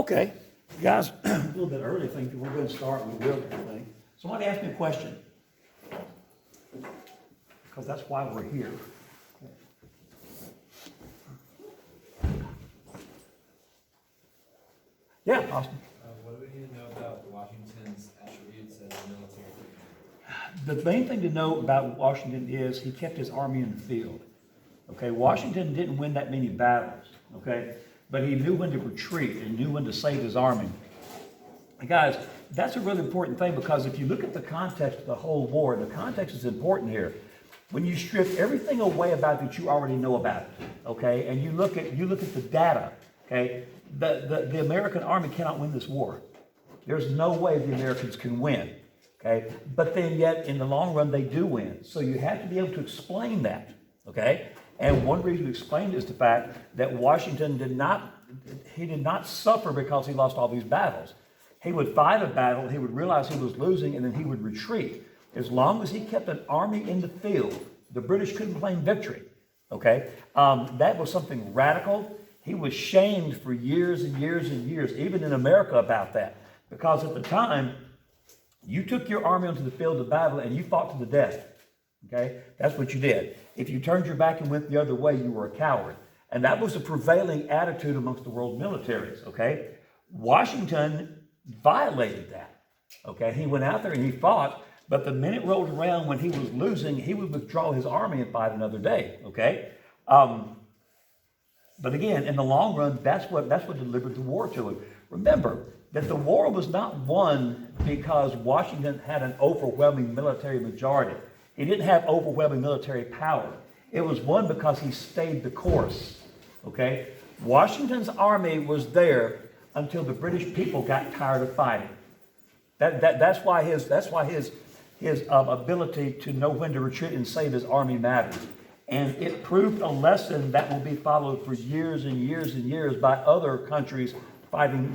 Okay, guys, a little bit early, I think we're going to start with real thing. Somebody asked me a question, because that's why we're here. Yeah, Austin. What do we need to know about Washington's attributes as a military leader? The main thing to know about Washington is he kept his army in the field. Okay, Washington didn't win that many battles, okay, but he knew when to retreat and knew when to save his army. And guys, that's a really important thing, because if you look at the context of the whole war, the context is important here. When you strip everything away about that you already know about it, okay, and you look at the data, okay, the American army cannot win this war. There's no way the Americans can win, okay, but then yet in the long run they do win. So you have to be able to explain that, okay. And one reason to explain it is the fact that Washington did not suffer because he lost all these battles. He would fight a battle, he would realize he was losing, and then he would retreat. As long as he kept an army in the field, the British couldn't claim victory, okay? That was something radical. He was shamed for years and years and years, even in America, about that. Because at the time, you took your army onto the field of battle and you fought to the death. Okay, that's what you did. If you turned your back and went the other way, you were a coward. And that was the prevailing attitude amongst the world militaries, okay? Washington violated that, okay? He went out there and he fought, but the minute rolled around when he was losing, he would withdraw his army and fight another day, okay? But again, in the long run, that's what delivered the war to him. Remember that the war was not won because Washington had an overwhelming military majority. He didn't have overwhelming military power. It was won because he stayed the course, okay? Washington's army was there until the British people got tired of fighting. That's why his ability to know when to retreat and save his army matters. And it proved a lesson that will be followed for years and years and years by other countries fighting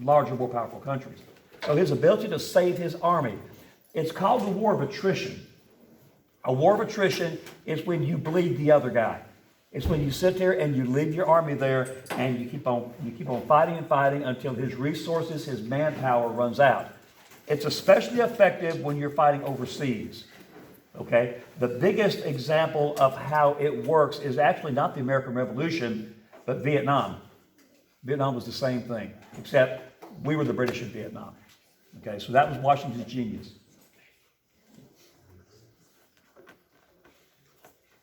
larger, more powerful countries. So his ability to save his army, it's called the war of attrition. A war of attrition is when you bleed the other guy. It's when you sit there and you leave your army there and you keep on fighting and fighting until his resources, his manpower runs out. It's especially effective when you're fighting overseas. Okay? The biggest example of how it works is actually not the American Revolution, but Vietnam. Vietnam was the same thing, except we were the British in Vietnam. Okay, so that was Washington's genius.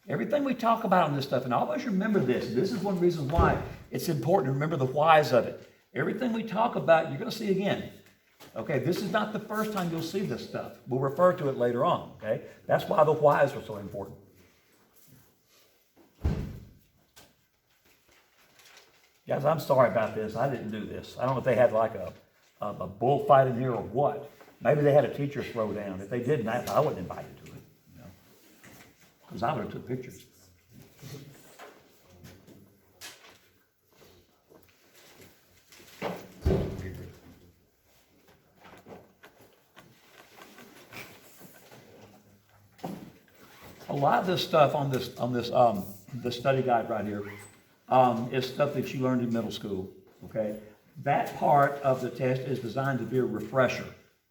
Everything we talk about on this stuff, and always remember this. This is one reason why it's important to remember the whys of it. Everything we talk about, you're going to see again. Okay, this is not the first time you'll see this stuff. We'll refer to it later on. Okay, that's why the whys are so important. Guys, I'm sorry about this. I didn't do this. I don't know if they had like a bullfight in here or what. Maybe they had a teacher throw down. If they didn't, I wasn't invited to it. Because I would have took pictures. A lot of this stuff on the study guide right here is stuff that you learned in middle school. Okay, that part of the test is designed to be a refresher.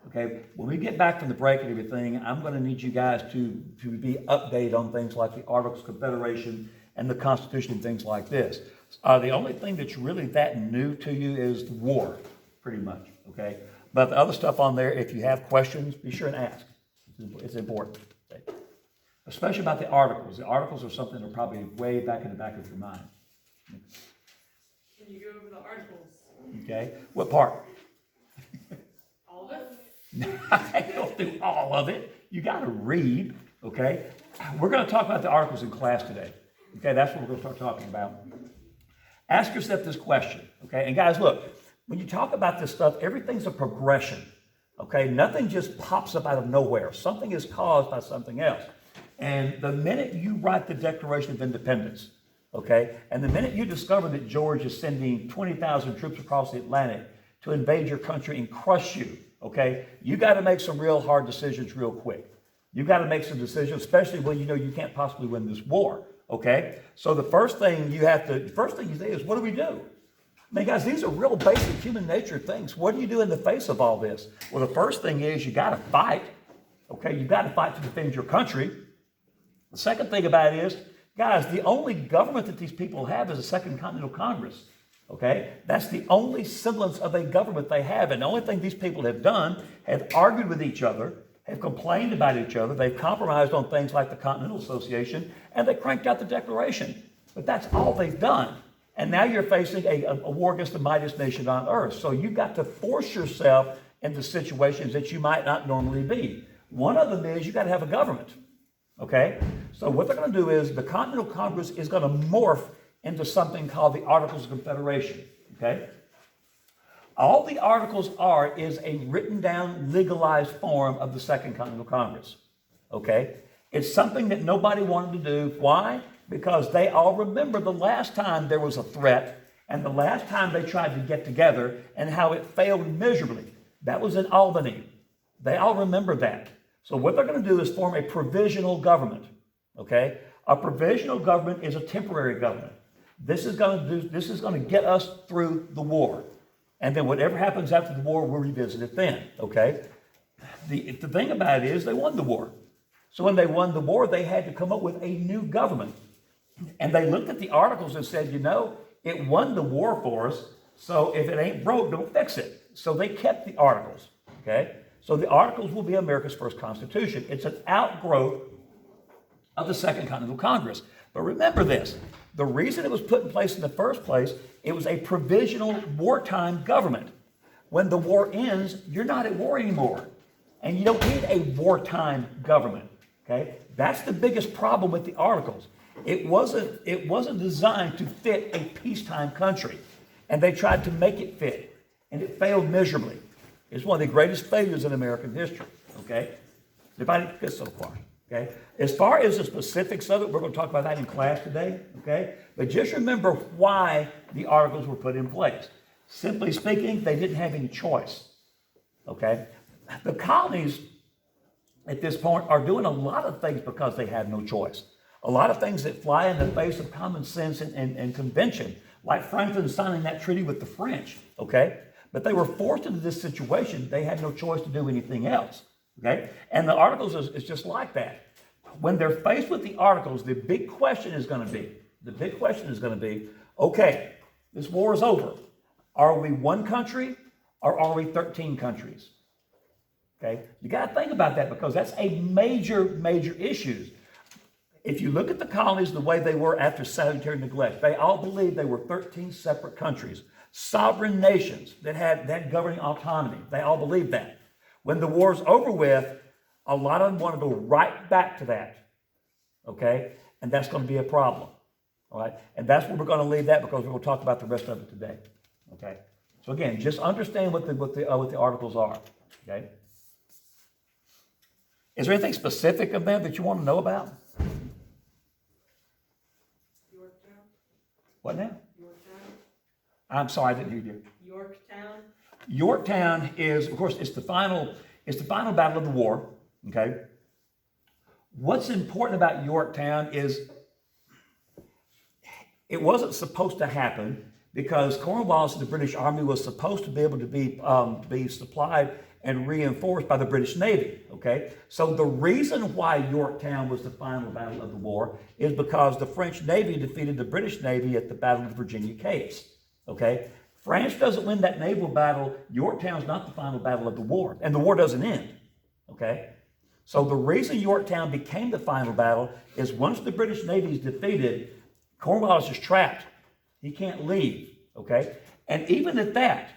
Okay, when we get back from the break and everything, I'm going to need you guys to be updated on things like the Articles of Confederation and the Constitution and things like this. The only thing that's really that new to you is the war, pretty much. Okay, but the other stuff on there, if you have questions, be sure and ask. It's important, okay? Especially about the Articles. The Articles are something that are probably way back in the back of your mind. Can you go over the articles? Okay, what part? All of it? I don't do all of it. You got to read, okay? We're going to talk about the articles in class today. Okay, that's what we're going to start talking about. Ask yourself this question, okay? And guys, look, when you talk about this stuff, everything's a progression, okay? Nothing just pops up out of nowhere. Something is caused by something else. And the minute you write the Declaration of Independence, okay, and the minute you discover that George is sending 20,000 troops across the Atlantic to invade your country and crush you, okay, you got to make some real hard decisions real quick. You got to make some decisions, especially when you know you can't possibly win this war, okay? So the first thing you say is, what do we do? I mean, guys, these are real basic human nature things. What do you do in the face of all this? Well, the first thing is you got to fight. Okay, you got to fight to defend your country. The second thing about it is, guys, the only government that these people have is a Second Continental Congress. Okay, that's the only semblance of a government they have, and the only thing these people have done have argued with each other, have complained about each other. They've compromised on things like the Continental Association, and they cranked out the Declaration. But that's all they've done. And now you're facing a war against the mightiest nation on earth. So you've got to force yourself into situations that you might not normally be. One of them is you got to have a government. Okay? So what they're going to do is the Continental Congress is going to morph into something called the Articles of Confederation. Okay? All the Articles are is a written down, legalized form of the Second Continental Congress. Okay? It's something that nobody wanted to do. Why? Because they all remember the last time there was a threat and the last time they tried to get together and how it failed miserably. That was in Albany. They all remember that. So what they're going to do is form a provisional government. Okay? A provisional government is a temporary government. This is going to get us through the war. And then whatever happens after the war, we'll revisit it then. Okay? The thing about it is they won the war. So when they won the war, they had to come up with a new government. And they looked at the Articles and said, you know, it won the war for us, so if it ain't broke, don't fix it. So they kept the Articles, okay? So the Articles will be America's first Constitution. It's an outgrowth of the Second Continental Congress. But remember this, the reason it was put in place in the first place, it was a provisional wartime government. When the war ends, you're not at war anymore. And you don't need a wartime government, okay? That's the biggest problem with the Articles. It wasn't designed to fit a peacetime country. And they tried to make it fit. And it failed miserably. It's one of the greatest failures in American history. Okay? Everybody good so far. Okay? As far as the specifics of it, we're going to talk about that in class today. Okay? But just remember why the Articles were put in place. Simply speaking, they didn't have any choice. Okay? The colonies at this point are doing a lot of things because they have no choice. A lot of things that fly in the face of common sense and convention, like Franklin signing that treaty with the French, okay? But they were forced into this situation. They had no choice to do anything else, okay? And the Articles is just like that. When they're faced with the Articles, the big question is going to be, okay, this war is over. Are we one country or are we 13 countries? Okay? You got to think about that because that's a major, major issue. If you look at the colonies the way they were after salutary neglect, they all believed they were 13 separate countries, sovereign nations that had governing autonomy. They all believed that. When the war's over with, a lot of them want to go right back to that, okay? And that's going to be a problem, all right? And that's where we're going to leave that because we're going to talk about the rest of it today, okay? So again, just understand what the Articles are, okay? Is there anything specific of them that you want to know about? Yorktown? What now? Yorktown? I'm sorry, I didn't hear you. Yorktown? Yorktown is, of course, it's the final battle of the war, okay? What's important about Yorktown is it wasn't supposed to happen because Cornwallis and the British Army was supposed to be able to be supplied and reinforced by the British Navy, okay? So the reason why Yorktown was the final battle of the war is because the French Navy defeated the British Navy at the Battle of the Virginia Capes, okay? France doesn't win that naval battle. Yorktown's not the final battle of the war, and the war doesn't end, okay? So the reason Yorktown became the final battle is once the British Navy is defeated, Cornwallis is trapped. He can't leave, okay? And even at that,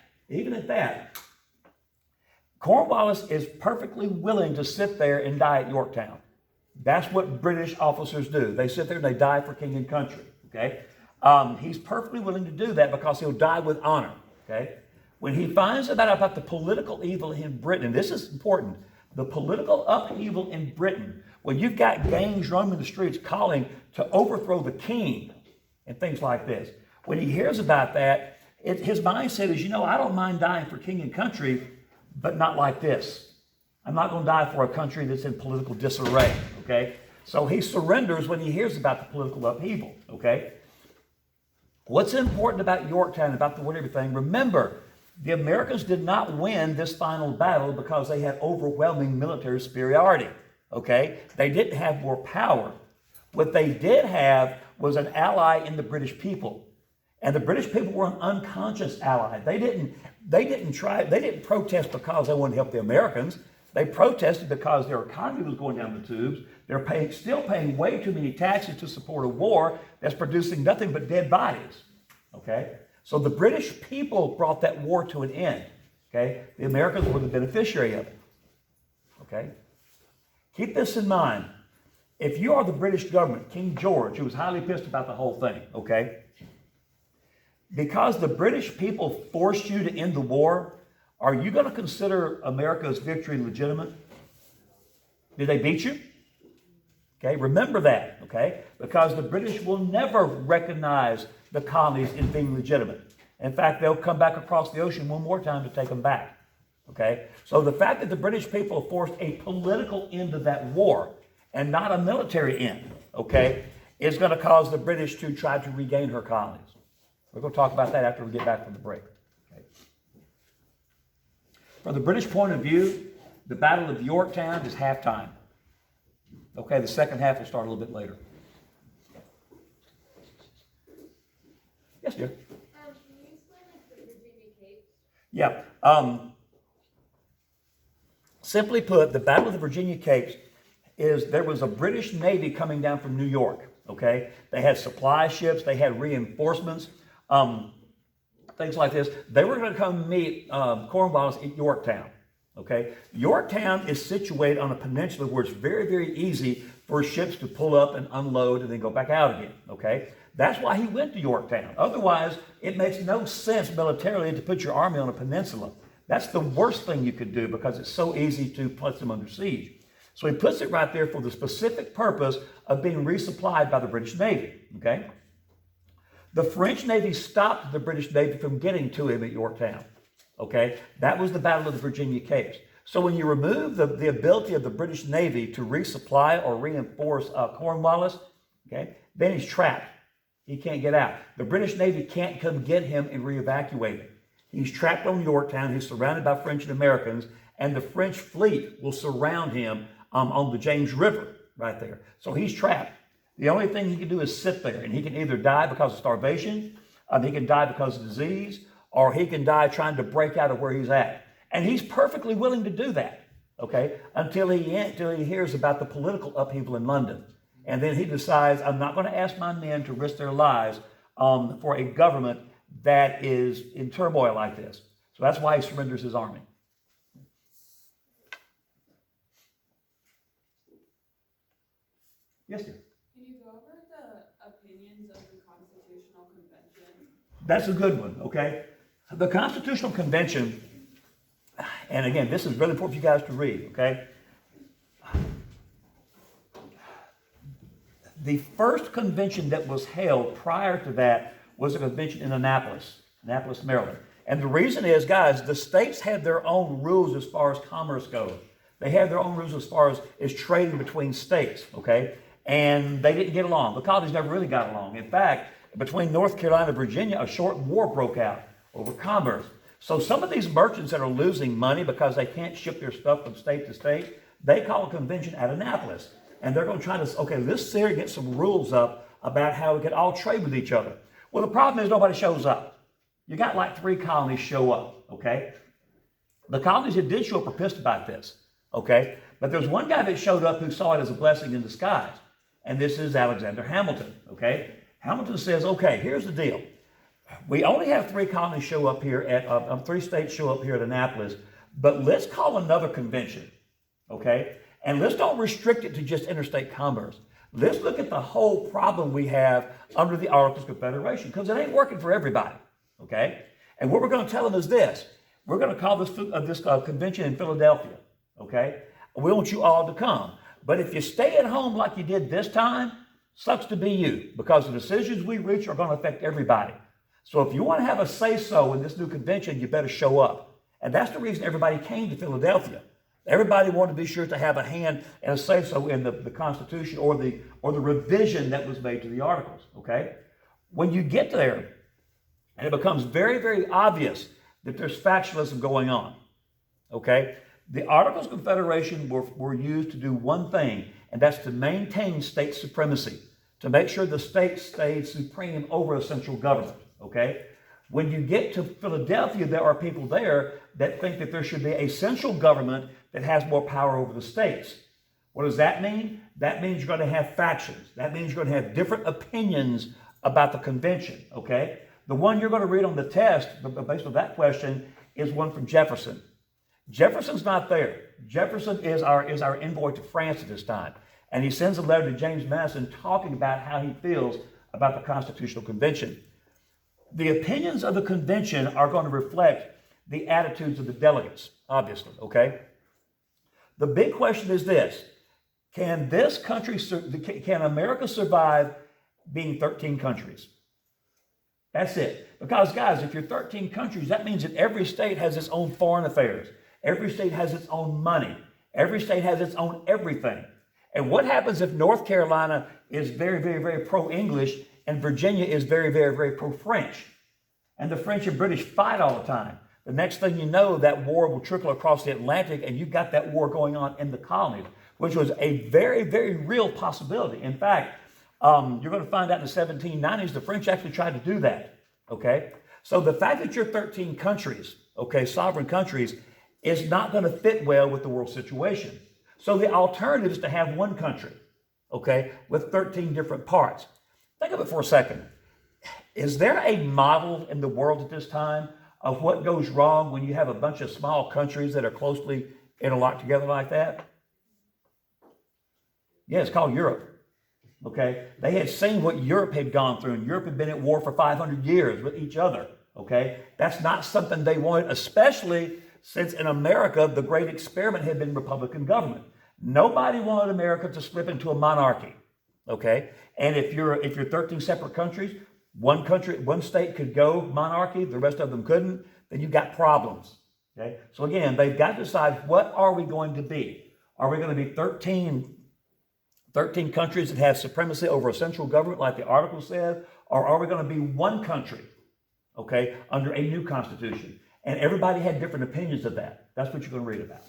Cornwallis is perfectly willing to sit there and die at Yorktown. That's what British officers do. They sit there and they die for king and country, okay? He's perfectly willing to do that because he'll die with honor, okay? When he finds out about the political evil in Britain, and this is important, the political upheaval in Britain, when you've got gangs roaming the streets calling to overthrow the king and things like this, when he hears about that, his mindset is, I don't mind dying for king and country, but not like this. I'm not going to die for a country that's in political disarray, okay? So he surrenders when he hears about the political upheaval, okay? What's important about Yorktown, about the war and everything, remember, the Americans did not win this final battle because they had overwhelming military superiority, okay? They didn't have more power. What they did have was an ally in the British people. And the British people were an unconscious ally. They didn't protest because they wanted to help the Americans. They protested because their economy was going down the tubes. They're still paying way too many taxes to support a war that's producing nothing but dead bodies. Okay? So the British people brought that war to an end. Okay? The Americans were the beneficiary of it. Okay? Keep this in mind. If you are the British government, King George, who was highly pissed about the whole thing, okay? Because the British people forced you to end the war, are you going to consider America's victory legitimate? Did they beat you? Okay, remember that, okay? Because the British will never recognize the colonies as being legitimate. In fact, they'll come back across the ocean one more time to take them back, okay? So the fact that the British people forced a political end to that war and not a military end, okay, is going to cause the British to try to regain her colonies. We're going to talk about that after we get back from the break. Okay. From the British point of view, the Battle of Yorktown is halftime. Okay, the second half will start a little bit later. Yes, dear. Can you explain like the Virginia Capes? Yeah. Simply put, the Battle of the Virginia Capes is there was a British Navy coming down from New York. Okay, they had supply ships, they had reinforcements, things like this. They were going to come meet Cornwallis at Yorktown. Okay, Yorktown is situated on a peninsula where it's very, very easy for ships to pull up and unload and then go back out again. Okay, that's why he went to Yorktown. Otherwise, it makes no sense militarily to put your army on a peninsula. That's the worst thing you could do because it's so easy to place them under siege. So he puts it right there for the specific purpose of being resupplied by the British Navy. Okay, the French Navy stopped the British Navy from getting to him at Yorktown. Okay, that was the Battle of the Virginia Capes. So when you remove the ability of the British Navy to resupply or reinforce Cornwallis, okay, then he's trapped. He can't get out. The British Navy can't come get him and re-evacuate him. He's trapped on Yorktown. He's surrounded by French and Americans, and the French fleet will surround him on the James River right there. So he's trapped. The only thing he can do is sit there, and he can either die because of starvation, he can die because of disease, or he can die trying to break out of where he's at. And he's perfectly willing to do that, okay, until he hears about the political upheaval in London. And then he decides, I'm not going to ask my men to risk their lives for a government that is in turmoil like this. So that's why he surrenders his army. Yes, sir. Can you go over the opinions of the Constitutional Convention? That's a good one, okay? The Constitutional Convention, and again, this is really important for you guys to read, okay? The first convention that was held prior to that was a convention in Annapolis, Maryland. And the reason is, guys, the states had their own rules as far as commerce goes. They had their own rules as far as trading between states, okay? And they didn't get along. The colonies never really got along. In fact, between North Carolina and Virginia, a short war broke out over commerce. So some of these merchants that are losing money because they can't ship their stuff from state to state, they call a convention at Annapolis. And they're going to try to, okay, let's sit here and get some rules up about how we can all trade with each other. Well, the problem is nobody shows up. You got like 3 colonies show up, okay? The colonies that did show up were pissed about this, okay? But there's one guy that showed up who saw it as a blessing in disguise. And this is Alexander Hamilton, okay? Hamilton says, okay, here's the deal. We only have 3 colonies show up here at, 3 states show up here at Annapolis, but let's call another convention, okay? And let's don't restrict it to just interstate commerce. Let's look at the whole problem we have under the Articles of Confederation, because it ain't working for everybody, okay? And what we're going to tell them is this. We're going to call this convention in Philadelphia, okay? We want you all to come. But if you stay at home like you did this time, sucks to be you, because the decisions we reach are going to affect everybody. So if you want to have a say-so in this new convention, you better show up. And that's the reason everybody came to Philadelphia. Everybody wanted to be sure to have a hand and a say-so in the Constitution or the revision that was made to the Articles, okay? When you get there, And it becomes very, very obvious that there's factionalism going on. Okay? The Articles of Confederation were used to do one thing, and that's to maintain state supremacy, to make sure the state stayed supreme over a central government. Okay? When you get to Philadelphia, there are people there that think that there should be a central government that has more power over the states. What does that mean? That means you're going to have factions. That means you're going to have different opinions about the convention. Okay? The one you're going to read on the test, based on that question, is one from Jefferson. Jefferson's not there. Jefferson is our envoy to France at this time. And he sends a letter to James Madison talking about how he feels about the Constitutional Convention. The opinions of the convention are going to reflect the attitudes of the delegates, obviously, okay? The big question is this: can America survive being 13 countries? That's it. Because, guys, if you're 13 countries, that means that every state has its own foreign affairs. Every state has its own money. Every state has its own everything. And what happens if North Carolina is very, very, very pro-English and Virginia is very, very, very pro-French? And the French and British fight all the time. The next thing you know, that war will trickle across the Atlantic, and you've got that war going on in the colonies, which was a very, very real possibility. In fact, you're going to find out in the 1790s, the French actually tried to do that, okay? So the fact that you're 13 countries, okay, sovereign countries, is not going to fit well with the world situation. So the alternative is to have one country, okay, with 13 different parts. Think of it for a second. Is there a model in the world at this time of what goes wrong when you have a bunch of small countries that are closely interlocked together like that? Yeah, it's called Europe. Okay, they had seen what Europe had gone through, and Europe had been at war for 500 years with each other. Okay, that's not something they wanted, especially since in America the great experiment had been Republican government. Nobody wanted America to slip into a monarchy. Okay, and if you're 13 separate countries, one state could go monarchy, the rest of them couldn't, then you've got problems. Okay, so again, they've got to decide, what are we going to be? Are we going to be 13 countries that have supremacy over a central government like the article said, or are we going to be one country, okay, under a new constitution? And everybody had different opinions of that. That's what you're going to read about.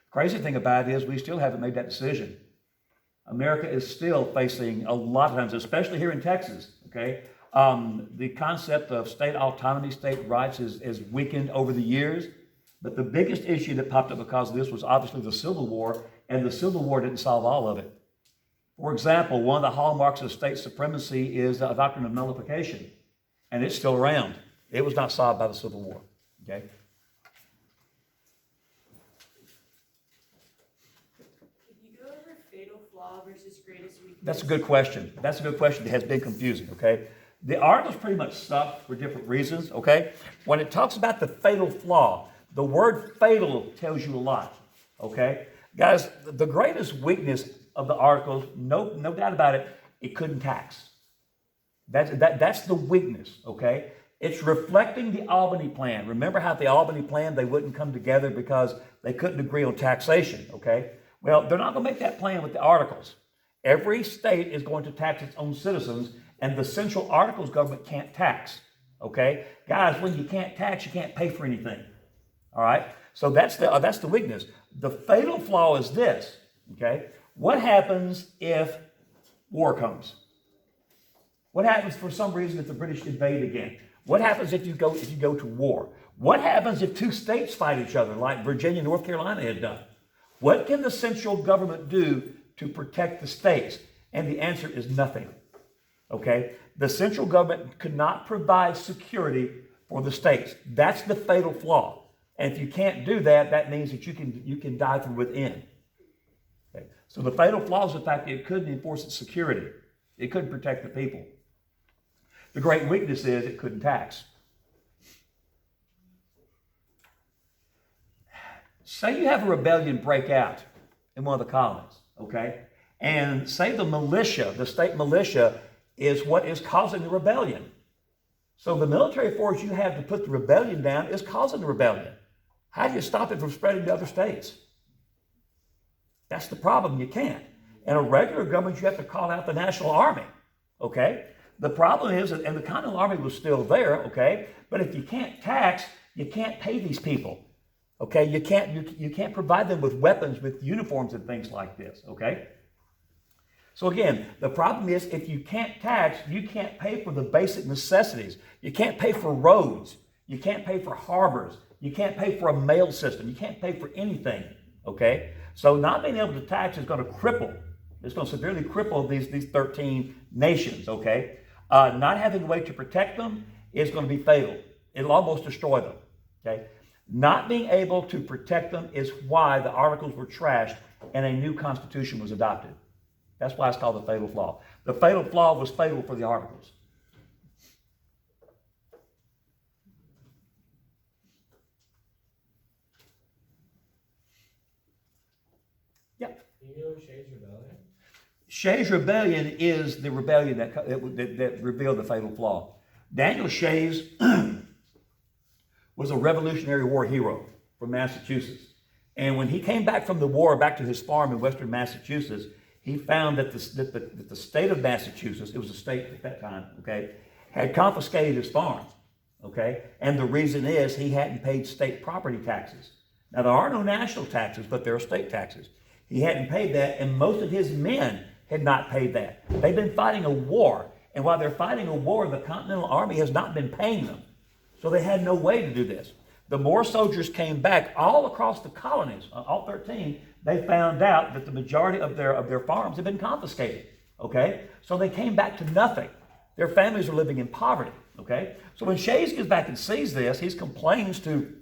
Crazy thing about it is we still haven't made that decision. America is still facing a lot of times, especially here in Texas, okay? The concept of state autonomy, state rights is weakened over the years. But the biggest issue that popped up because of this was obviously the Civil War, and the Civil War didn't solve all of it. For example, one of the hallmarks of state supremacy is the doctrine of nullification, and it's still around. It was not solved by the Civil War, okay? Could you go over fatal flaw versus greatest weakness? That's a good question. That's a good question that has been confusing, okay? The articles pretty much suck for different reasons, okay? When it talks about the fatal flaw, the word fatal tells you a lot, okay? Guys, the greatest weakness of the articles, no doubt about it, it couldn't tax. That's the weakness, okay? It's reflecting the Albany Plan. Remember how the Albany Plan, they wouldn't come together because they couldn't agree on taxation, okay? Well, they're not going to make that plan with the articles. Every state is going to tax its own citizens, and the central articles government can't tax, okay? Guys, when you can't tax, you can't pay for anything. All right, so that's the weakness. The fatal flaw is this, okay? What happens if war comes? What happens for some reason if the British invade again? What happens if you go to war? What happens if two states fight each other like Virginia and North Carolina had done? What can the central government do to protect the states? And the answer is nothing, okay? The central government could not provide security for the states. That's the fatal flaw. And if you can't do that, that means that you can die from within. Okay. So the fatal flaw is the fact that it couldn't enforce its security. It couldn't protect the people. The great weakness is it couldn't tax. Say you have a rebellion break out in one of the colonies, okay? And say the militia, the state militia, is what is causing the rebellion. So the military force you have to put the rebellion down is causing the rebellion. How do you stop it from spreading to other states? That's the problem. You can't. In a regular government, you have to call out the National Army, okay? The problem is, and the Continental Army was still there, okay? But if you can't tax, you can't pay these people, okay? You can't provide them with weapons, with uniforms and things like this, okay? So again, the problem is if you can't tax, you can't pay for the basic necessities. You can't pay for roads. You can't pay for harbors. You can't pay for a mail system. You can't pay for anything, okay? So not being able to tax is going to cripple. It's going to severely cripple these 13 nations, okay? Not having a way to protect them is going to be fatal. It'll almost destroy them, okay? Not being able to protect them is why the Articles were trashed and a new constitution was adopted. That's why it's called the fatal flaw. The fatal flaw was fatal for the Articles. Yeah. You know Shays Rebellion? Shays' rebellion is the rebellion that revealed the fatal flaw. Daniel Shays was a Revolutionary War hero from Massachusetts. And when he came back from the war, back to his farm in western Massachusetts, he found that the state of Massachusetts, it was a state at that time, okay, had confiscated his farm, okay? And the reason is he hadn't paid state property taxes. Now, there are no national taxes, but there are state taxes. He hadn't paid that, and most of his men had not paid that. They've been fighting a war, and while they're fighting a war, the Continental Army has not been paying them. So they had no way to do this. The more soldiers came back all across the colonies, all 13, they found out that the majority of their farms had been confiscated, okay? So they came back to nothing. Their families are living in poverty, okay? So when Shays gets back and sees this, he complains to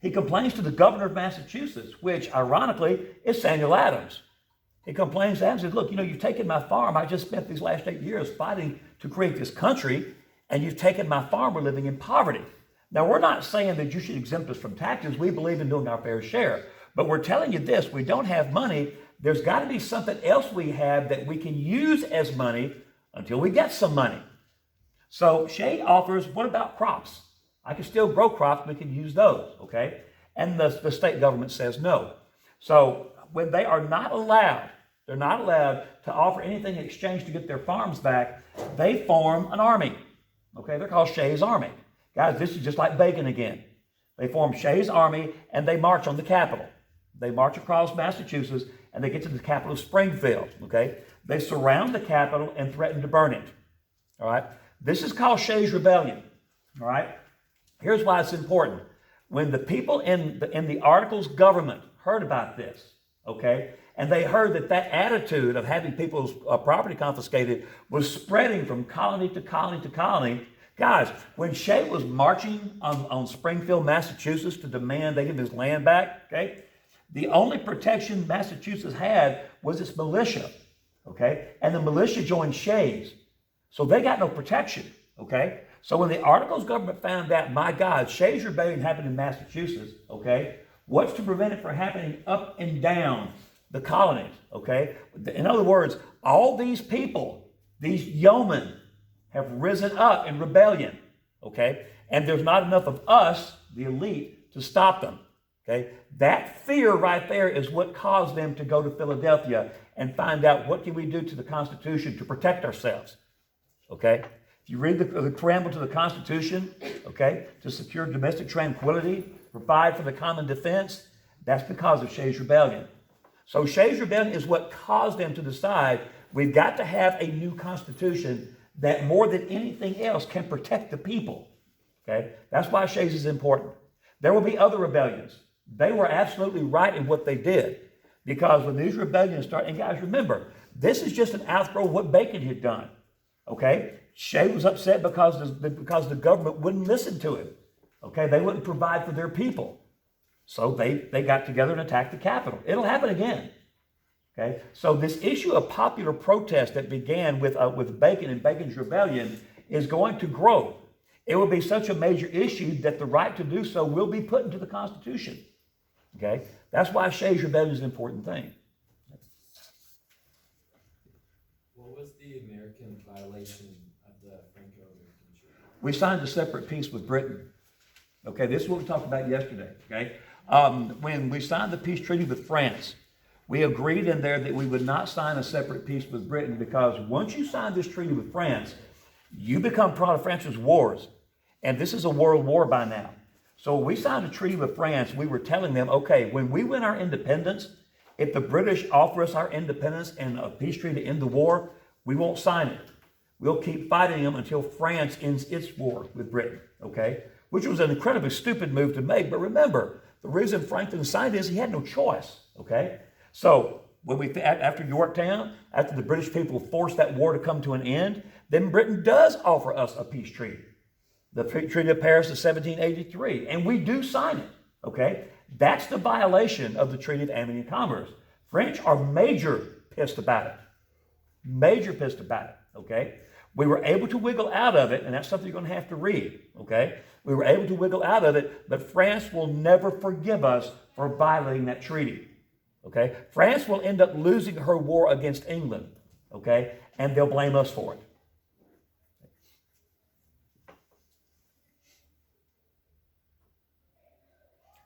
the governor of Massachusetts, which ironically is Samuel Adams. He complains to Adams and says, look, you've taken my farm. I just spent these last 8 years fighting to create this country, and you've taken my farm. We're living in poverty. Now, we're not saying that you should exempt us from taxes. We believe in doing our fair share. But we're telling you this, we don't have money. There's got to be something else we have that we can use as money until we get some money. So Shay offers, what about crops? I can still grow crops, we can use those, okay? And the state government says no. So when they are not allowed, they're not allowed to offer anything in exchange to get their farms back, they form an army, okay? They're called Shays' Army. Guys, this is just like Bacon again. They form Shays' Army and they march on the Capitol. They march across Massachusetts and they get to the capital of Springfield, okay? They surround the Capitol and threaten to burn it, all right? This is called Shays' Rebellion, all right? Here's why it's important. When the people in the Articles government heard about this, okay, and they heard that attitude of having people's property confiscated was spreading from colony to colony to colony. Guys, when Shay was marching on Springfield, Massachusetts to demand they give his land back, okay, the only protection Massachusetts had was its militia, okay, and the militia joined Shays. So they got no protection, okay? So when the Articles government found out, my God, Shays' Rebellion happened in Massachusetts, okay, what's to prevent it from happening up and down the colonies, okay? In other words, all these people, these yeomen, have risen up in rebellion, okay? And there's not enough of us, the elite, to stop them, okay? That fear right there is what caused them to go to Philadelphia and find out what can we do to the Constitution to protect ourselves, okay? If you read the preamble to the Constitution, okay, to secure domestic tranquility, provide for the common defense, that's because of Shays' Rebellion. So Shays' Rebellion is what caused them to decide we've got to have a new Constitution that more than anything else can protect the people, okay? That's why Shays is important. There will be other rebellions. They were absolutely right in what they did because when these rebellions start, and guys, remember, this is just an outgrowth of what Bacon had done, okay? Shay was upset because the government wouldn't listen to him, okay? They wouldn't provide for their people. So they got together and attacked the Capitol. It'll happen again, okay? So this issue of popular protest that began with Bacon and Bacon's rebellion is going to grow. It will be such a major issue that the right to do so will be put into the Constitution, okay? That's why Shays' Rebellion is an important thing. What was the American violation of the Franco-American Treaty? We signed a separate peace with Britain. Okay, this is what we talked about yesterday, okay? When we signed the peace treaty with France, We agreed in there that we would not sign a separate peace with Britain because once you sign this treaty with France, you become part of France's wars. And this is a world war by now. So when we signed a treaty with France, we were telling them, okay, when we win our independence, if the British offer us our independence and a peace treaty to end the war, we won't sign it. We'll keep fighting them until France ends its war with Britain, okay? Which was an incredibly stupid move to make. But remember, the reason Franklin signed it is he had no choice, okay? So when after Yorktown, after the British people forced that war to come to an end, then Britain does offer us a peace treaty. The Treaty of Paris of 1783, and we do sign it, okay? That's the violation of the Treaty of Amity and Commerce. French are major pissed about it. Major pissed about it, okay? We were able to wiggle out of it, and that's something you're going to have to read, okay? We were able to wiggle out of it, but France will never forgive us for violating that treaty, okay? France will end up losing her war against England, okay? And they'll blame us for it.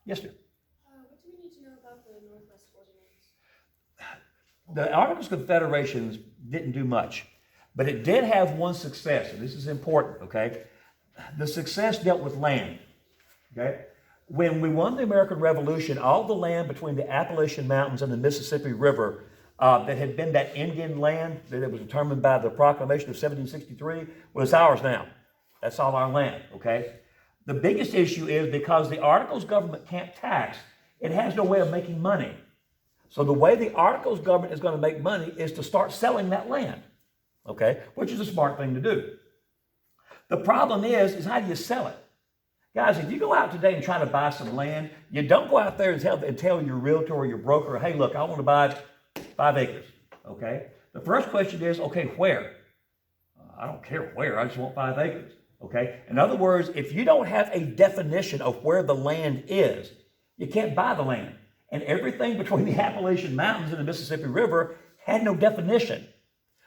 Yes, sir. What do we need to know about the Northwest Ordinance? The Articles of Confederation didn't do much, but it did have one success, and this is important, okay? The success dealt with land, okay? When we won the American Revolution, all the land between the Appalachian Mountains and the Mississippi River that had been that Indian land that was determined by the Proclamation of 1763 was ours now. That's all our land, okay? The biggest issue is because the Articles government can't tax, it has no way of making money. So the way the Articles government is going to make money is to start selling that land, okay, which is a smart thing to do. The problem is how do you sell it? Guys, if you go out today and try to buy some land, you don't go out there and tell your realtor or your broker, hey, look, I want to buy 5 acres, okay? The first question is, okay, where? I don't care where, I just want 5 acres. Okay? In other words, if you don't have a definition of where the land is, you can't buy the land. And everything between the Appalachian Mountains and the Mississippi River had no definition.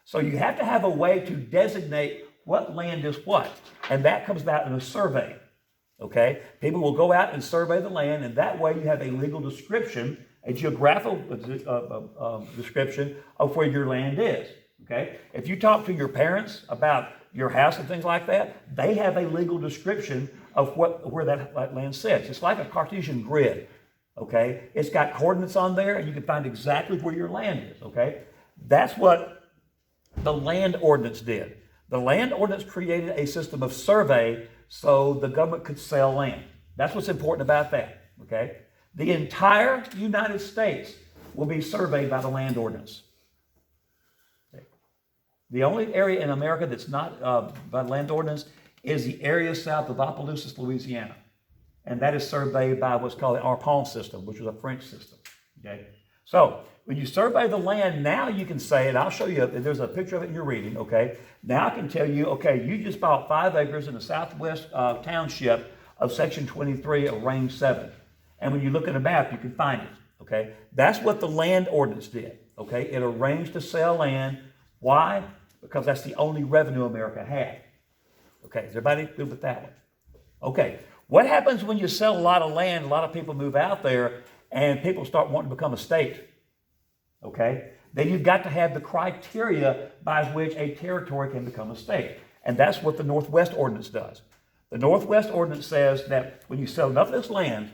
So you have to have a way to designate what land is what. And that comes about in a survey. Okay? People will go out and survey the land, and that way you have a legal description, a geographical description of where your land is. Okay? If you talk to your parents about your house and things like that, they have a legal description of where that land sits. It's like a Cartesian grid, okay? It's got coordinates on there, and you can find exactly where your land is, okay? That's what the land ordinance did. The land ordinance created a system of survey so the government could sell land. That's what's important about that, okay? The entire United States will be surveyed by the land ordinance. The only area in America that's not by land ordinance is the area south of Opelousas, Louisiana. And that is surveyed by what's called the Arpon system, which was a French system. Okay? So when you survey the land, now you can say, and I'll show you, there's a picture of it in your reading, okay? Now I can tell you, okay, you just bought 5 acres in the southwest township of Section 23 of Range 7. And when you look at a map, you can find it, okay? That's what the land ordinance did, okay? It arranged to sell land. Why? Because that's the only revenue America had. Okay, is everybody good with that one? Okay, what happens when you sell a lot of land, a lot of people move out there, and people start wanting to become a state? Okay, then you've got to have the criteria by which a territory can become a state. And that's what the Northwest Ordinance does. The Northwest Ordinance says that when you sell enough of this land,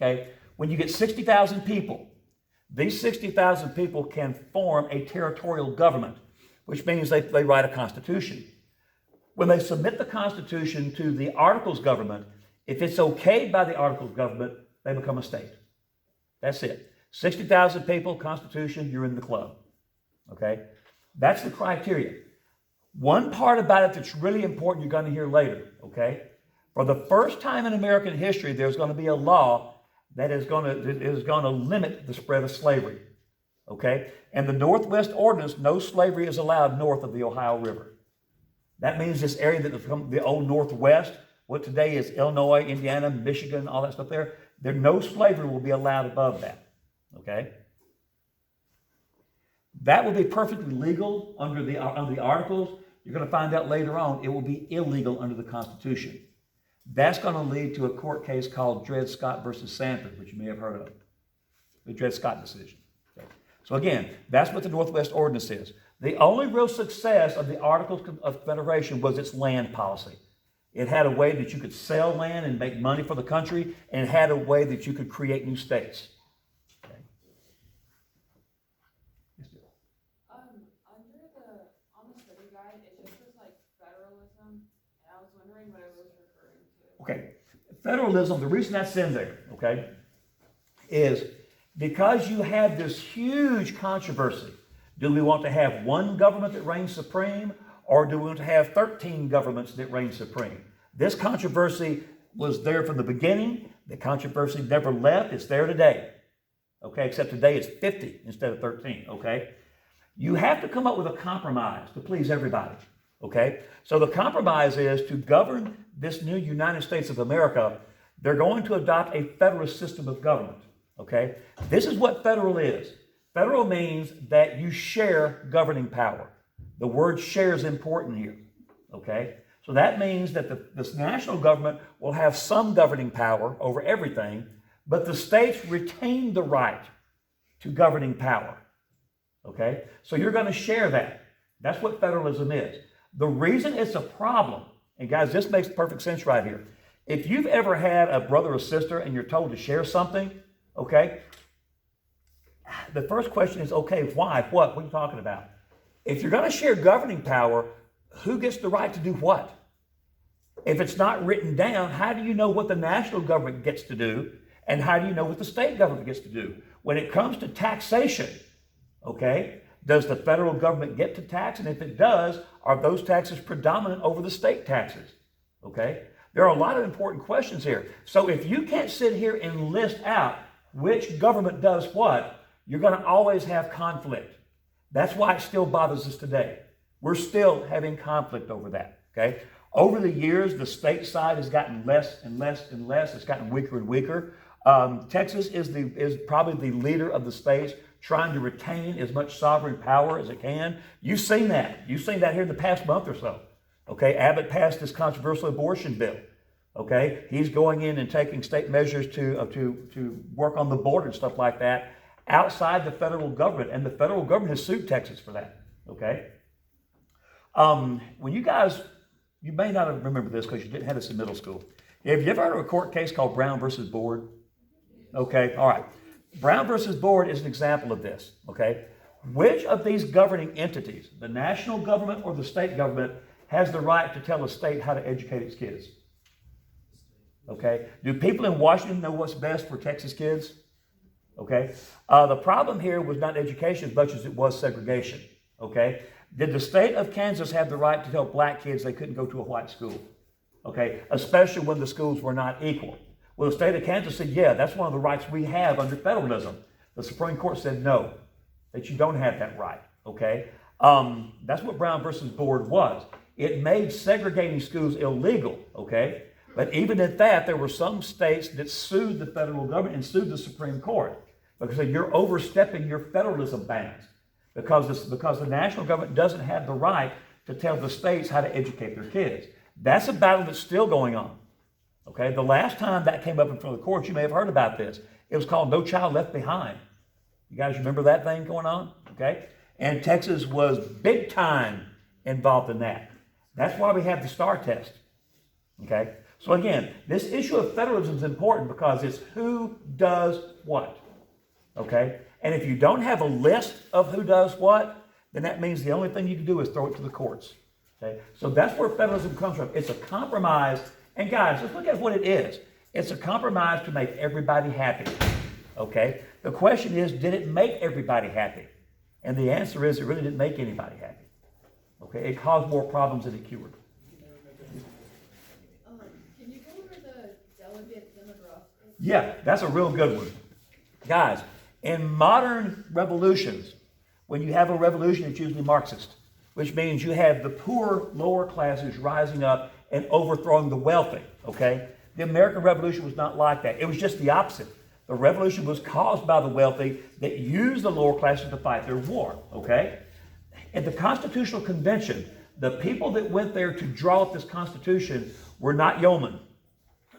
okay, when you get 60,000 people, these 60,000 people can form a territorial government, which means they write a constitution. When they submit the constitution to the Articles government, if it's okayed by the Articles government, they become a state. That's it. 60,000 people, constitution, you're in the club. Okay? That's the criteria. One part about it that's really important you're going to hear later. Okay? For the first time in American history, there's going to be a law that is going to limit the spread of slavery. Okay? And the Northwest Ordinance, no slavery is allowed north of the Ohio River. That means this area that become the old Northwest, what today is Illinois, Indiana, Michigan, all that stuff there, no slavery will be allowed above that. Okay? That will be perfectly legal under the Articles. You're going to find out later on it will be illegal under the Constitution. That's going to lead to a court case called Dred Scott versus Sanford, which you may have heard of. The Dred Scott decision. So again, that's what the Northwest Ordinance is. The only real success of the Articles of Confederation was its land policy. It had a way that you could sell land and make money for the country, and it had a way that you could create new states. Okay. On the study guide, it just says like federalism, and I was wondering what it was referring to. Okay, federalism, the reason that's in there, okay, is because you have this huge controversy. Do we want to have one government that reigns supreme, or do we want to have 13 governments that reign supreme? This controversy was there from the beginning. The controversy never left. It's there today. Okay, except today it's 50 instead of 13, okay? You have to come up with a compromise to please everybody, okay? So the compromise is to govern this new United States of America, they're going to adopt a federalist system of government, okay? This is what federal is. Federal means that you share governing power. The word share is important here, okay? So that means that this national government will have some governing power over everything, but the states retain the right to governing power, okay? So you're going to share that. That's what federalism is. The reason it's a problem, and guys, this makes perfect sense right here. If you've ever had a brother or sister and you're told to share something, okay, the first question is, okay, why? What are you talking about? If you're going to share governing power, who gets the right to do what? If it's not written down, how do you know what the national government gets to do? And how do you know what the state government gets to do? When it comes to taxation, okay, does the federal government get to tax? And if it does, are those taxes predominant over the state taxes? Okay, there are a lot of important questions here. So if you can't sit here and list out which government does what, you're going to always have conflict. That's why it still bothers us today. We're still having conflict over that, okay? Over the years, the state side has gotten less and less and less. It's gotten weaker and weaker. Texas is probably the leader of the states trying to retain as much sovereign power as it can. You've seen that. You've seen that here in the past month or so. Okay, Abbott passed this controversial abortion bill. Okay, he's going in and taking state measures to work on the border and stuff like that outside the federal government, and the federal government has sued Texas for that. Okay, when you may not have remembered this because you didn't have this in middle school. Have you ever heard of a court case called Brown versus Board? Okay, all right. Brown versus Board is an example of this. Okay, which of these governing entities, the national government or the state government, has the right to tell a state how to educate its kids? Okay, do people in Washington know what's best for Texas kids? Okay, the problem here was not education as much as it was segregation. Okay, did the state of Kansas have the right to tell black kids they couldn't go to a white school? Okay, especially when the schools were not equal. Well, the state of Kansas said, yeah, that's one of the rights we have under federalism. The Supreme Court said no, that you don't have that right. Okay, that's what Brown versus Board was. It made segregating schools illegal. Okay, but even at that, there were some states that sued the federal government and sued the Supreme Court because you're overstepping your federalism bounds. Because the national government doesn't have the right to tell the states how to educate their kids. That's a battle that's still going on. Okay, the last time that came up in front of the courts, you may have heard about this. It was called No Child Left Behind. You guys remember that thing going on? Okay, and Texas was big time involved in that. That's why we have the STAR test. Okay, so again, this issue of federalism is important because it's who does what. Okay, and if you don't have a list of who does what, then that means the only thing you can do is throw it to the courts. Okay, so that's where federalism comes from. It's a compromise. And guys, let's look at what it is. It's a compromise to make everybody happy. Okay, the question is, did it make everybody happy? And the answer is, it really didn't make anybody happy. Okay, it caused more problems than it cured. Can you go over the delegate demographics? Yeah, that's a real good one. Guys, in modern revolutions, when you have a revolution, it's usually Marxist, which means you have the poor lower classes rising up and overthrowing the wealthy, okay? The American Revolution was not like that. It was just the opposite. The revolution was caused by the wealthy that used the lower classes to fight their war, okay? At the Constitutional Convention, the people that went there to draw up this Constitution were not yeomen,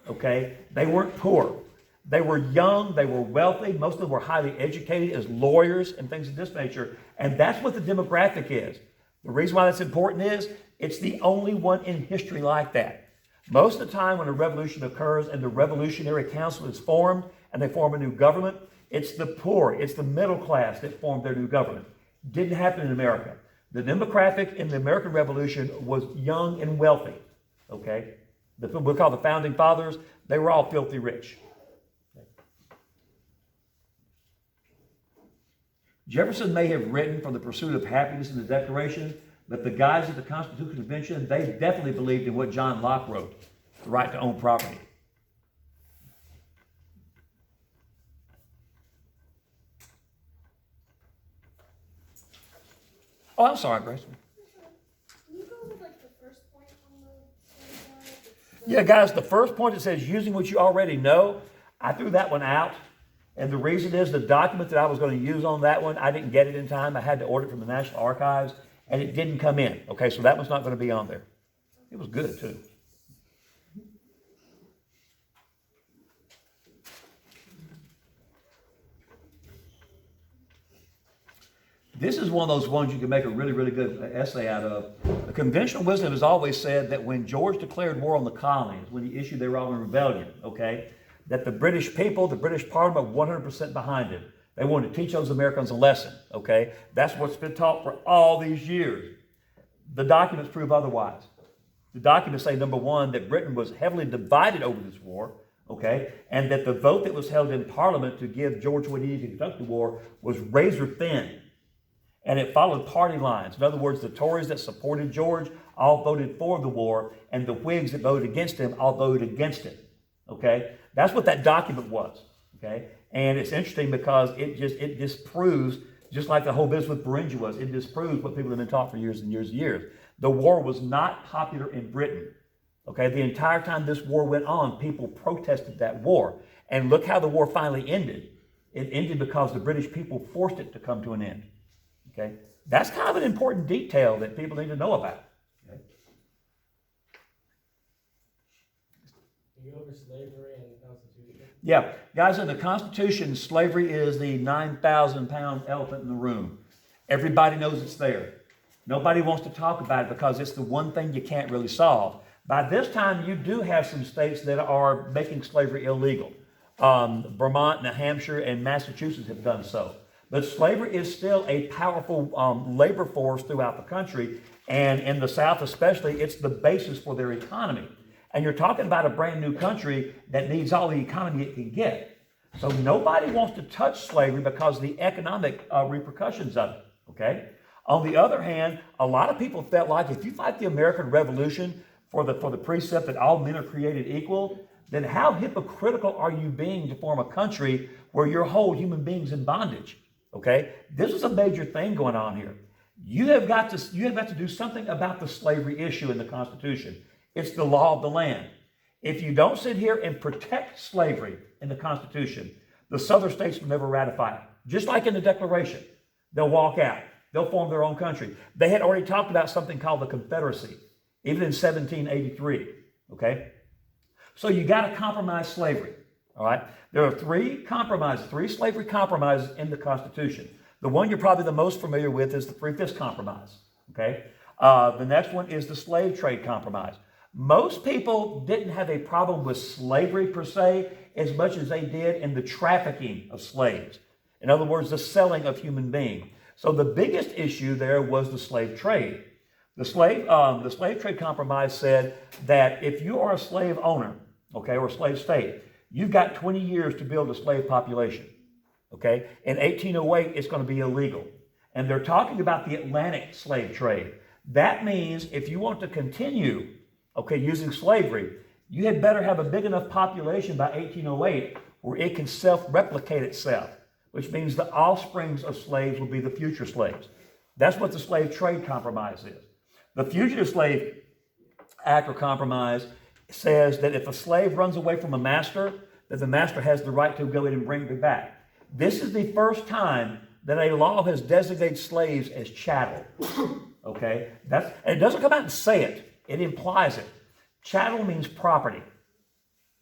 okay? They weren't poor. They were young, they were wealthy, most of them were highly educated as lawyers and things of this nature, and that's what the demographic is. The reason why that's important is it's the only one in history like that. Most of the time when a revolution occurs and the Revolutionary Council is formed and they form a new government, it's the poor, it's the middle class that formed their new government. Didn't happen in America. The demographic in the American Revolution was young and wealthy, okay? We call the Founding Fathers, they were all filthy rich. Jefferson may have written for the pursuit of happiness in the Declaration, but the guys at the Constitutional Convention, they definitely believed in what John Locke wrote, the right to own property. Oh, I'm sorry, Grace. Can you go with like the first point on the slide? Yeah, guys, the first point that says using what you already know, I threw that one out. And the reason is the document that I was going to use on that one, I didn't get it in time. I had to order it from the National Archives, and it didn't come in. Okay, so that one's not going to be on there. It was good, too. This is one of those ones you can make a really, really good essay out of. The conventional wisdom has always said that when George declared war on the colonies, when he issued their all in rebellion, okay, that the British people, the British Parliament, were 100% behind it. They wanted to teach those Americans a lesson, okay? That's what's been taught for all these years. The documents prove otherwise. The documents say, number one, that Britain was heavily divided over this war, okay? And that the vote that was held in Parliament to give George what he needed to conduct the war was razor thin. And it followed party lines. In other words, the Tories that supported George all voted for the war, and the Whigs that voted against him all voted against it, okay? That's what that document was, okay? And it's interesting because it disproves, just like the whole business with Beringia was, it disproves what people have been taught for years and years and years. The war was not popular in Britain, okay? The entire time this war went on, people protested that war. And look how the war finally ended. It ended because the British people forced it to come to an end, okay? That's kind of an important detail that people need to know about. Okay? Can you go over slavery and the Constitution? Yeah, guys, in the Constitution, slavery is the 9,000-pound elephant in the room. Everybody knows it's there. Nobody wants to talk about it because it's the one thing you can't really solve. By this time, you do have some states that are making slavery illegal. Vermont, New Hampshire, and Massachusetts have done so. But slavery is still a powerful labor force throughout the country, and in the South especially, it's the basis for their economy. And you're talking about a brand new country that needs all the economy it can get. So nobody wants to touch slavery because of the economic repercussions of it, okay? On the other hand, a lot of people felt like if you fight the American Revolution for the precept that all men are created equal, then how hypocritical are you being to form a country where you hold human beings in bondage, okay? This is a major thing going on here. You have got to do something about the slavery issue in the Constitution. It's the law of the land. If you don't sit here and protect slavery in the Constitution, the southern states will never ratify it. Just like in the Declaration, they'll walk out. They'll form their own country. They had already talked about something called the Confederacy, even in 1783, okay? So you got to compromise slavery, all right? There are three slavery compromises in the Constitution. The one you're probably the most familiar with is the Three-Fifths Compromise, okay? The next one is the Slave Trade Compromise. Most people didn't have a problem with slavery per se as much as they did in the trafficking of slaves. In other words, the selling of human beings. So the biggest issue there was the slave trade. The slave trade compromise said that if you are a slave owner, okay, or a slave state, you've got 20 years to build a slave population, okay? In 1808, it's going to be illegal. And they're talking about the Atlantic slave trade. That means if you want to continue, okay, using slavery, you had better have a big enough population by 1808 where it can self-replicate itself, which means the offsprings of slaves will be the future slaves. That's what the slave trade compromise is. The Fugitive Slave Act or compromise says that if a slave runs away from a master, that the master has the right to go in and bring it back. This is the first time that a law has designated slaves as chattel. Okay? And it doesn't come out and say it. It implies it. Chattel means property.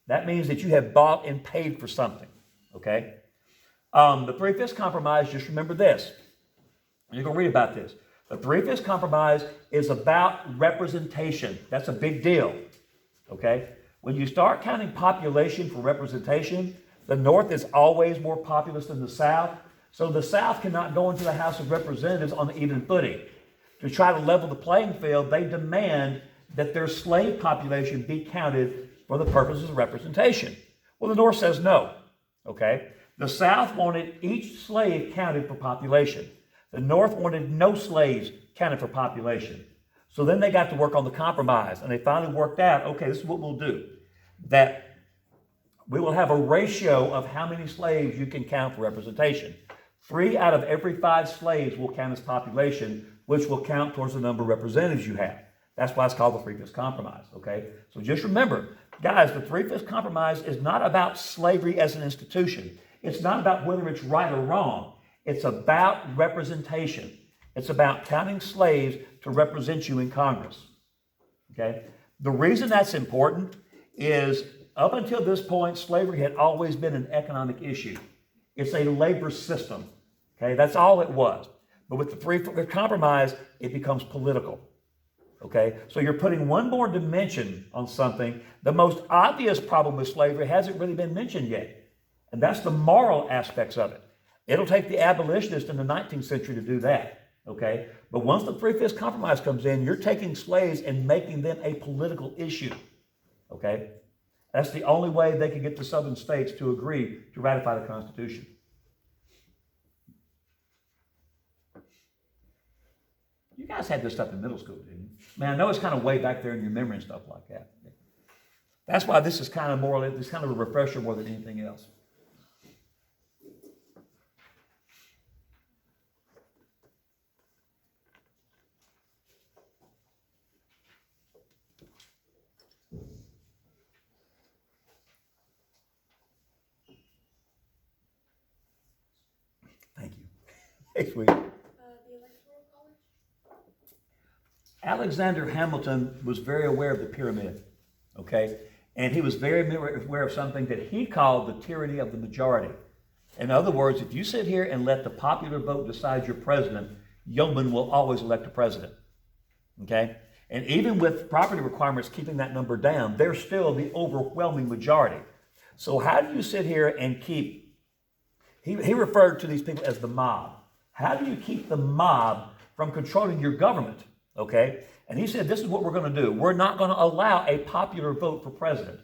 That means that you have bought and paid for something, okay? The Three-Fifths Compromise, just remember this. You're going to read about this. The Three-Fifths Compromise is about representation. That's a big deal, okay? When you start counting population for representation, the North is always more populous than the South. So the South cannot go into the House of Representatives on an even footing. To try to level the playing field, they demand that their slave population be counted for the purposes of representation. Well, the North says no, okay? The South wanted each slave counted for population. The North wanted no slaves counted for population. So then they got to work on the compromise, and they finally worked out, okay, this is what we'll do. That we will have a ratio of how many slaves you can count for representation. 3 out of every 5 slaves will count as population, which will count towards the number of representatives you have. That's why it's called the Three-Fifths Compromise, okay? So just remember, guys, the Three-Fifths Compromise is not about slavery as an institution. It's not about whether it's right or wrong. It's about representation. It's about counting slaves to represent you in Congress, okay? The reason that's important is up until this point, slavery had always been an economic issue. It's a labor system, okay? That's all it was. But with the Three-Fifths Compromise, it becomes political, okay? So you're putting one more dimension on something. The most obvious problem with slavery hasn't really been mentioned yet, and that's the moral aspects of it. It'll take the abolitionists in the 19th century to do that, okay? But once the Three-Fifths Compromise comes in, you're taking slaves and making them a political issue, okay? That's the only way they can get the southern states to agree to ratify the Constitution. You guys had this stuff in middle school, didn't you? Man, I know it's kind of way back there in your memory and stuff like that. That's why this is kind of more, it's kind of a refresher more than anything else. Thank you. Hey, sweetie. The Electoral College? Alexander Hamilton was very aware of the pyramid, okay? And he was very aware of something that he called the tyranny of the majority. In other words, if you sit here and let the popular vote decide your president, yeomen will always elect a president, okay? And even with property requirements keeping that number down, they're still the overwhelming majority. So how do you sit here and keep, he referred to these people as the mob. How do you keep the mob from controlling your government? Okay? And he said, this is what we're going to do. We're not going to allow a popular vote for president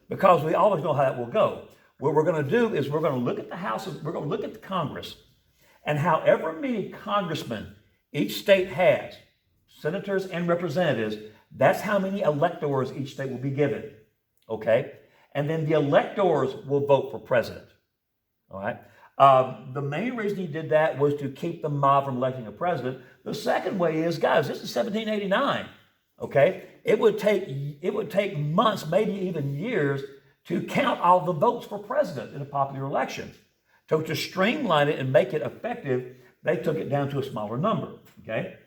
because we always know how that will go. What we're going to do is we're going to look at the House, we're going to look at the Congress, and however many congressmen each state has, senators and representatives, that's how many electors each state will be given. Okay? And then the electors will vote for president. All right? The main reason he did that was to keep the mob from electing a president. The second way is, guys, this is 1789, okay? It would take months, maybe even years, to count all the votes for president in a popular election. So to streamline it and make it effective, they took it down to a smaller number, okay?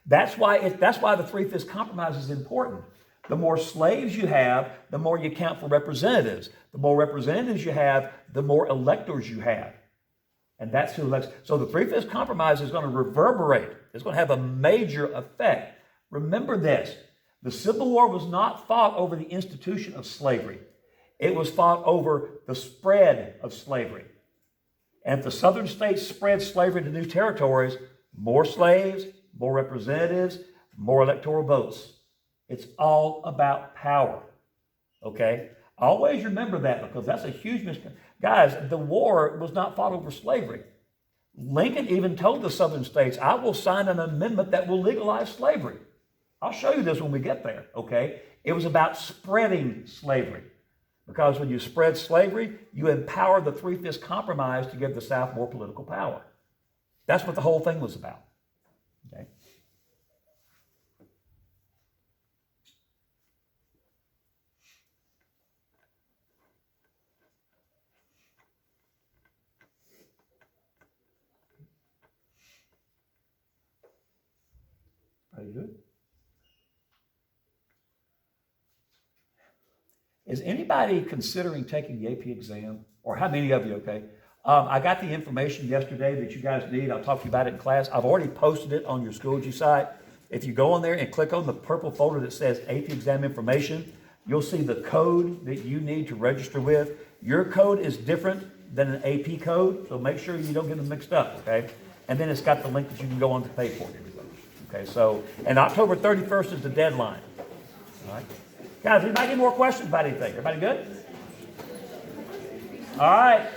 That's why the Three-Fifths Compromise is important. The more slaves you have, the more you count for representatives. The more representatives you have, the more electors you have. And that's who elects. So the Three-Fifths Compromise is going to reverberate. It's going to have a major effect. Remember this. The Civil War was not fought over the institution of slavery. It was fought over the spread of slavery. And if the southern states spread slavery to new territories, more slaves, more representatives, more electoral votes. It's all about power, okay? Always remember that because that's a huge misconception. Guys, the war was not fought over slavery. Lincoln even told the southern states, I will sign an amendment that will legalize slavery. I'll show you this when we get there, okay? It was about spreading slavery because when you spread slavery, you empower the Three-Fifths Compromise to give the South more political power. That's what the whole thing was about, okay? Are you good? Is anybody considering taking the AP exam? Or how many of you, okay? I got the information yesterday that you guys need. I'll talk to you about it in class. I've already posted it on your Schoology site. If you go on there and click on the purple folder that says AP exam information, you'll see the code that you need to register with. Your code is different than an AP code, so make sure you don't get them mixed up, okay? And then it's got the link that you can go on to pay for it. Okay, so, and October 31st is the deadline. All right. Guys, anybody get more questions about anything? Everybody good? All right.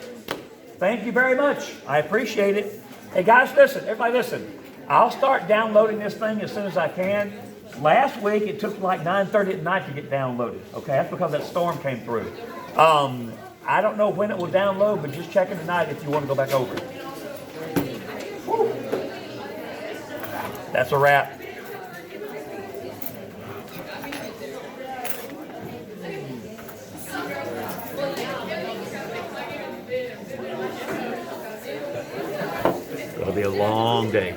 Thank you very much. I appreciate it. Hey guys, listen, everybody listen. I'll start downloading this thing as soon as I can. Last week, it took like 9:30 at night to get downloaded. Okay, that's because that storm came through. I don't know when it will download, but just check it tonight if you want to go back over it. Woo. That's a wrap. It'll be a long day.